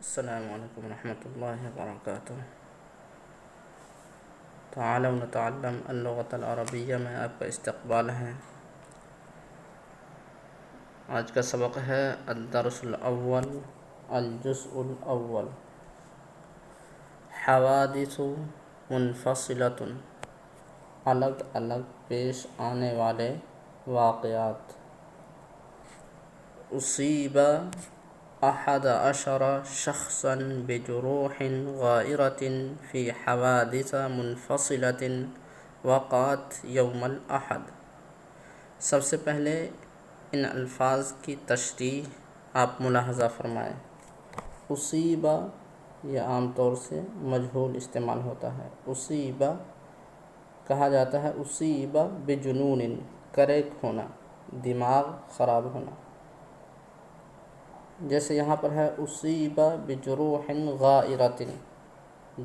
السلام علیکم ورحمۃ اللہ وبرکاتہ۔ تعالوا نتعلم اللغة العربیہ میں آپ کا استقبال ہے۔ آج کا سبق ہے الدرس الاول الجزء الاول حوادث منفصلۃ، الگ الگ پیش آنے والے واقعات۔ اصیب احد عشر شخصا بجروح غائرة في حوادث منفصلة وقعت يوم الأحد۔ سب سے پہلے ان الفاظ کی تشریح آپ ملاحظہ فرمائیں۔ اصیبہ یہ عام طور سے مجہول استعمال ہوتا ہے۔ اصیبہ کہا جاتا ہے اصیبہ بجنون، کریک ہونا، دماغ خراب ہونا۔ جیسے یہاں پر ہے اصیبہ بجروح غائرۃ،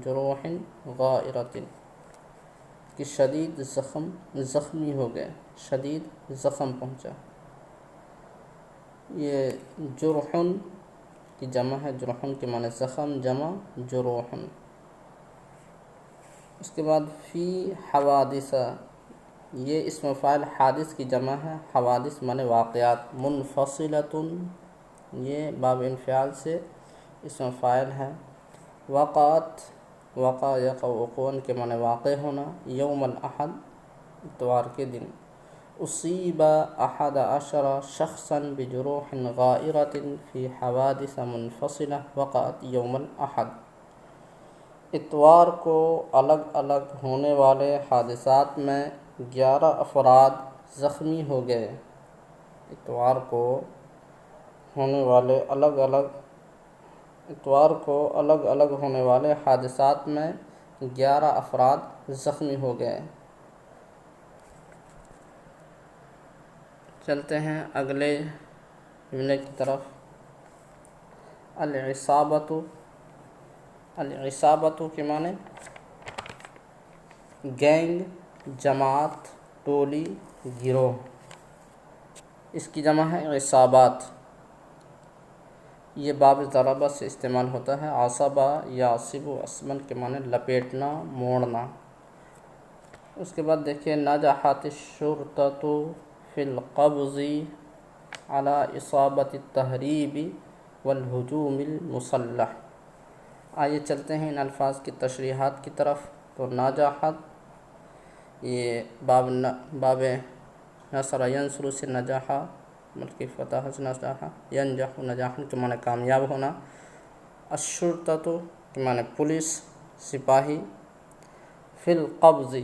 جروح غائرۃ کہ شدید زخمی ہو گئے، شدید زخم پہنچا۔ یہ جرح کی جمع ہے، جرح کے معنی زخم، جمع جروح۔ اس کے بعد فی حوادث، یہ اسم فاعل حادث کی جمع ہے، حوادث معنی واقعات، منفصلۃ یہ باب انفعال سے اسم فاعل ہے۔ وقعت، وقع یقع وقوعا کے معنی واقع ہونا، یوم الاحد اتوار کے دن۔ اصیب احد عشر شخصا بجروح غائرۃ فی حوادث منفصلہ وقعت یوم الاحد۔ اتوار کو الگ الگ ہونے والے حادثات میں 11 افراد زخمی ہو گئے۔ اتوار کو الگ الگ ہونے والے حادثات میں 11 افراد زخمی ہو گئے۔ چلتے ہیں اگلے جملے کی طرف۔ العصابۃ، العصابۃ کے معنی گینگ، جماعت، ٹولی، گروہ۔ اس کی جمع ہے عصابات۔ یہ باب ضربہ سے استعمال ہوتا ہے۔ عصبہ یعصب عصباً کے معنی لپیٹنا، موڑنا۔ اس کے بعد دیکھیے نجحت الشرطۃ فی القبض علی اصابۃ التہریب والہجوم المسلح۔ آئیے چلتے ہیں ان الفاظ کی تشریحات کی طرف۔ تو نجحت یہ باب نصر ینصر سے نجح، بلکہ فتح سے نجح، ینجح نجاحا کے معنی کامیاب ہونا۔ الشرطۃ کے معنی پولیس، سپاہی۔ فی القبض،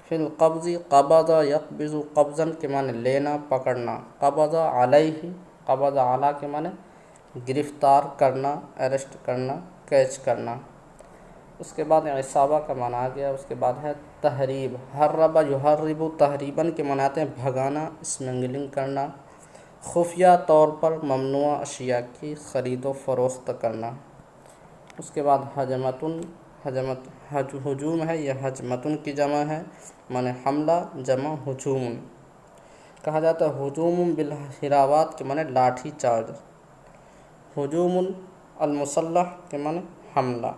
فی القبض قبض یقبض قبضا کے معنی لینا، پکڑنا۔ قبض علیہ، قبض علی کے معنی گرفتار کرنا، اریسٹ کرنا، کیچ کرنا۔ اس کے بعد عصابہ کا معنی آ گیا۔ اس کے بعد ہے تہریب، ہرب یہرب تہریباً کے معنی آتے ہیں بھگانا، اسمگلنگ کرنا، خفیہ طور پر ممنوع اشیاء کی خرید و فروخت کرنا۔ اس کے بعد ہجمتن، ہجوم ہے، یہ ہجمتن کی جمع ہے، معنی حملہ، جمع ہجوم۔ کہا جاتا ہے ہجوم بالحراوات کے معنی لاٹھی چارج۔ ہجوم المسلح کے معنی حملہ۔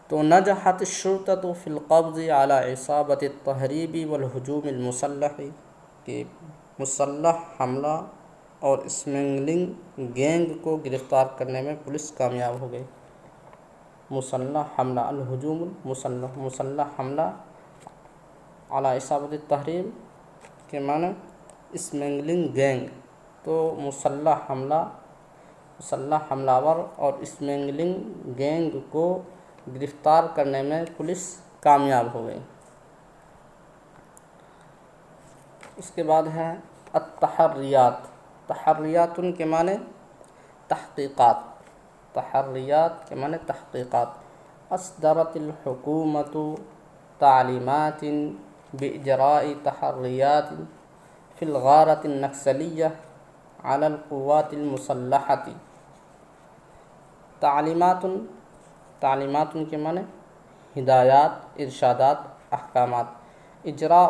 تو نجحت الشرطۃ فی القبض علی عصابۃ التہریب والہجوم المسلح کہ مسلح حملہ اور اسمگلنگ گینگ کو گرفتار کرنے میں پولیس کامیاب ہو گئی۔ مسلح حملہ، الہجوم المسلح، مسلح حملہ، علی عصابۃ التہریب کے معنی اسمگلنگ گینگ۔ تو مسلح حملہ، مسلح حملہ آور اور اسمگلنگ گینگ کو گرفتار کرنے میں پولیس کامیاب ہو گئی۔ اس کے بعد ہے التحریات، تحریات کے معنی تحقیقات، تحریات کے معنی تحقیقات۔ اصدرت الحکومۃ تعلیمات باجراء تحریات فی الغارۃ النکسلیہ علی القوات المسلحۃ۔ تعلیمات، تعلیمات کے معنی ہدایات، ارشادات، احکامات۔ اجراء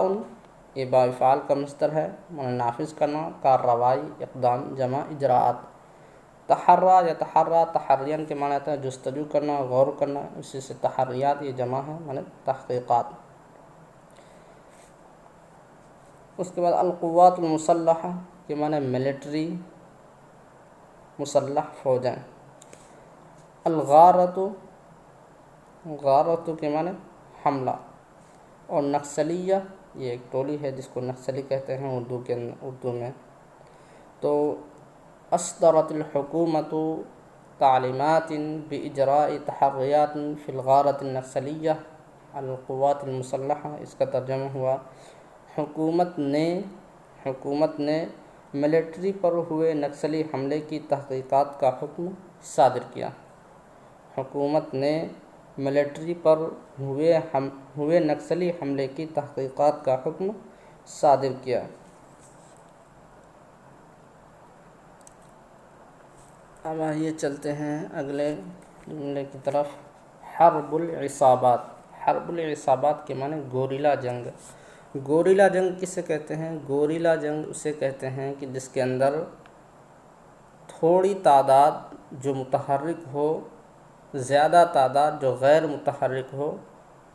یہ باب فعال کا مصدر ہے، معنی نافذ کرنا، کارروائی، اقدام، جمع اجراءات۔ تحرا یا تحرا، تحرین کے معنی آتا ہے جستجو کرنا، غور کرنا، اسی سے تحریات یہ جمع ہے معنی تحقیقات۔ اس کے بعد القوات المسلحہ کے معنی ملٹری، مسلح فوجیں۔ الغارت، غارت کے معنی حملہ۔ اور نکسلیہ یہ ایک ٹولی ہے جس کو نکسلی کہتے ہیں اردو میں۔ تو اصدرت الحکومت تعلیمات باجراء تحریات فی الغارۃ النکسلیہ القوات المسلحہ، اس کا ترجمہ ہوا حکومت نے ملٹری پر ہوئے نکسلی حملے کی تحقیقات کا حکم صادر کیا۔ حکومت نے ملٹری پر ہوئے نکسلی حملے کی تحقیقات کا حکم صادر کیا۔ اب آئیے چلتے ہیں اگلے جملے کی طرف۔ حرب العصابات، حرب العصابات کے معنی گوریلا جنگ۔ گوریلا جنگ کسے کہتے ہیں؟ گوریلا جنگ اسے کہتے ہیں کہ جس کے اندر تھوڑی تعداد جو متحرک ہو، زیادہ تعداد جو غیر متحرک ہو،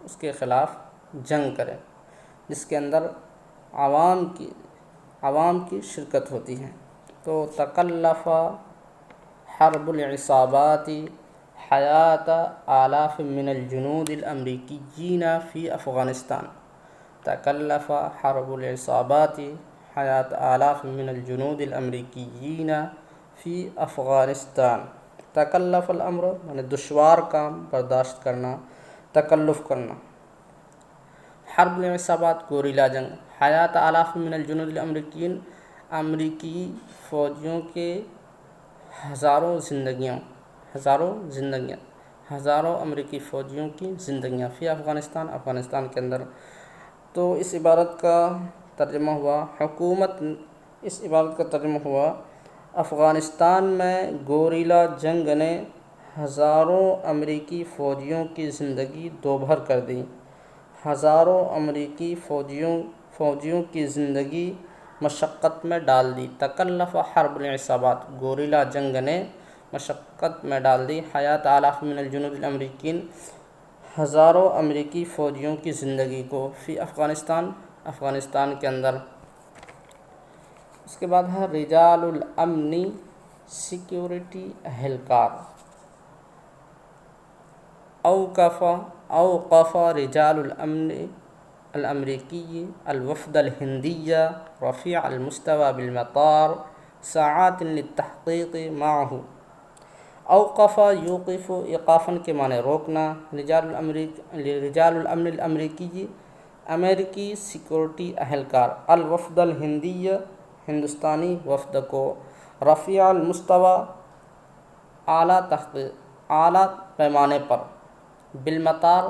اس کے خلاف جنگ کرے، جس کے اندر عوام کی شرکت ہوتی ہے۔ تو تکلف حرب العصابات حیات آلاف من الجنود الامریکیین فی افغانستان۔ تکلف حرب العصابات حیات آلاف من الجنود الامریکیین فی افغانستان۔ تکلف الامر یعنی دشوار کام برداشت کرنا، تکلف کرنا۔ حرب العصابات گوریلا جنگ، حیات آلاف من الجنود الامریکیین امریکی فوجیوں کے ہزاروں امریکی فوجیوں کی زندگیاں فی افغانستان، افغانستان کے اندر۔ تو اس عبارت کا ترجمہ ہوا افغانستان میں گوریلا جنگ نے ہزاروں امریکی فوجیوں کی زندگی دوبھر کر دی۔ ہزاروں امریکی فوجیوں کی زندگی مشقت میں ڈال دی۔ تکلف حرب العصابات گوریلا جنگ نے مشقت میں ڈال دی حیات آلاف من الجنود الامریکیین ہزاروں امریکی فوجیوں کی زندگی کو فی افغانستان، افغانستان کے اندر۔ اس کے بعد ہے رجال الامن، سیکیورٹی اہلکار۔ اوقف رجال الامن الامریکی الوفد الہندی رفیع المستوى بالمطار ساعات للتحقیق معه۔ اوقف یوقف، ایقافاً کے معنی روکنا۔ رجال الامن الامریکی امریکی سیکورٹی اہلکار، الوفد الہندی ہندوستانی وفد کو، رفیع المستوى اعلیٰ پیمانے پر، بالمطار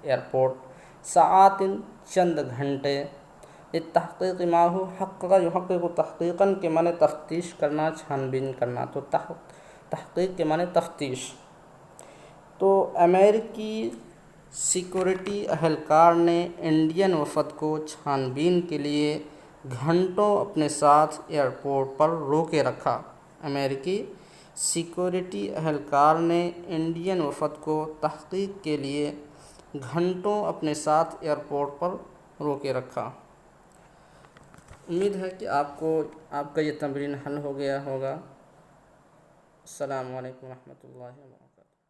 ایئرپورٹ، ساعات چند گھنٹے، التحقیق معه حقق یحقق تحقیقاً کے معنی تفتیش کرنا، چھان بین کرنا، تو تحقیق کے معنی تفتیش۔ تو امریکی سیکورٹی اہلکار نے انڈین وفد کو چھان بین کے لیے گھنٹوں اپنے ساتھ ایئرپورٹ پر روکے رکھا۔ امریکی سیکورٹی اہلکار نے انڈین وفد کو تحقیق کے لیے گھنٹوں اپنے ساتھ ایئرپورٹ پر روکے رکھا۔ امید ہے کہ آپ کا یہ تمرین حل ہو گیا ہوگا۔ السلام علیکم ورحمۃ اللہ وبرکاتہ۔